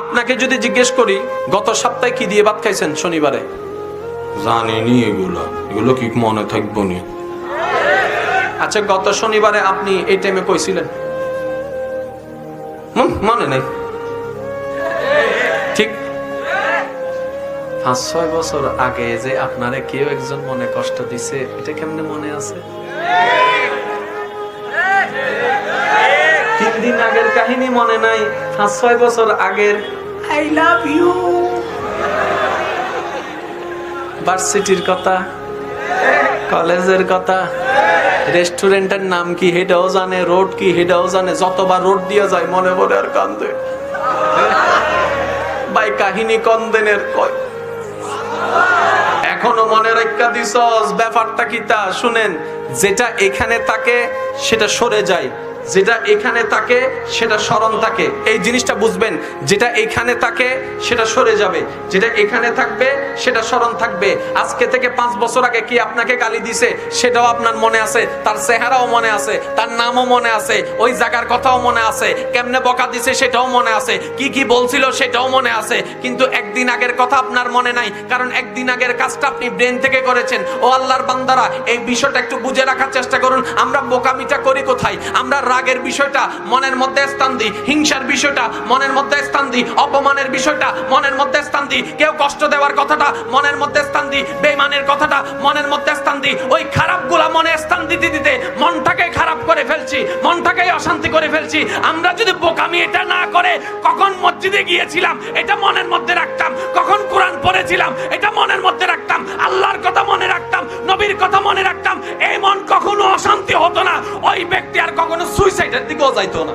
আপনাকে যদি জিজ্ঞেস করি গত সপ্তাহে কি দিয়ে ভাত খাইছেন শনিবারে, জানেনি এগুলো কি মনে থাকবো নি? আচ্ছা, গত শনিবারে আপনি এই টাইমে কইছিলেন? মনে নাই। ঠিক 5-6 বছর আগে যে আপনারে কেউ একজন মনে কষ্ট দিছে, এটা কেমনে মনে আছে? 3 দিন আগের কাহিনী মনে নাই, 5-6 বছর আগের আই লাভ ইউ ভার্সিটির কথা, কলেজের কথা, রেস্টুরেন্টের নাম কি হেটাও জানে, রোড কি হেটাও জানে। যতবার রোড দিয়ে যায় মনে পড়ে আর কান্দে। ভাই কাহিনী কন্দেনের কয় এখনো মনে রাখা দিছস? ব্যাপারটা কি তা শুনেন, যেটা এখানে থাকে সেটা সরে যায়, যেটা এখানে থাকে সেটা স্মরণ থাকে। এই জিনিসটা বুঝবেন, যেটা এখানে থাকে সেটা সরে যাবে, যেটা এখানে থাকবে সেটা স্মরণ থাকবে। আজকে থেকে 5 বছর আগে কি আপনাকে গালি দিছে সেটাও আপনার মনে আছে, তার চেহারাও মনে আছে, তার নামও মনে আছে, ওই জায়গার কথাও মনে আছে, কেমনে বকা দিছে সেটাও মনে আছে, কি কি বলছিল সেটাও মনে আছে। কিন্তু একদিন আগের কথা আপনার মনে নাই, কারণ একদিন আগের কাজটা আপনি ব্রেন থেকে করেছেন। ও আল্লাহর বান্দারা, এই বিষয়টা একটু বুঝে রাখার চেষ্টা করুন। আমরা বোকামিটা করি কোথায়? আমরা রাগের বিষয়টা মনের মধ্যে স্থান দিই, হিংসার বিষয়টা মনের মধ্যে স্থান দিই, অপমানের বিষয়টা মনের মধ্যে স্থান দিই, কেউ কষ্ট দেওয়ার কথাটা মনের মধ্যে স্থান দিই, বেঈমানের কথাটা মনের মধ্যে স্থান দিই। ওই খারাপগুলা মনে স্থান দিতে দিতে মনটাকে খারাপ করে ফেলছি, মনটাকে অশান্তি করে ফেলছি। আমরা যদি বোকামি এটা না করে কখন মসজিদে গিয়েছিলাম এটা মনের মধ্যে রাখতাম, কখন কোরআন পড়েছিলাম এটা মনের মধ্যে রাখতাম, আল্লাহর কথা মনে রাখতাম, নবীর কথা মনে রাখতাম, এই মন কখনো অশান্তি হতো না, ওই ব্যক্তি আর কখনো সুইসাইডের দিকেও যাইতো না।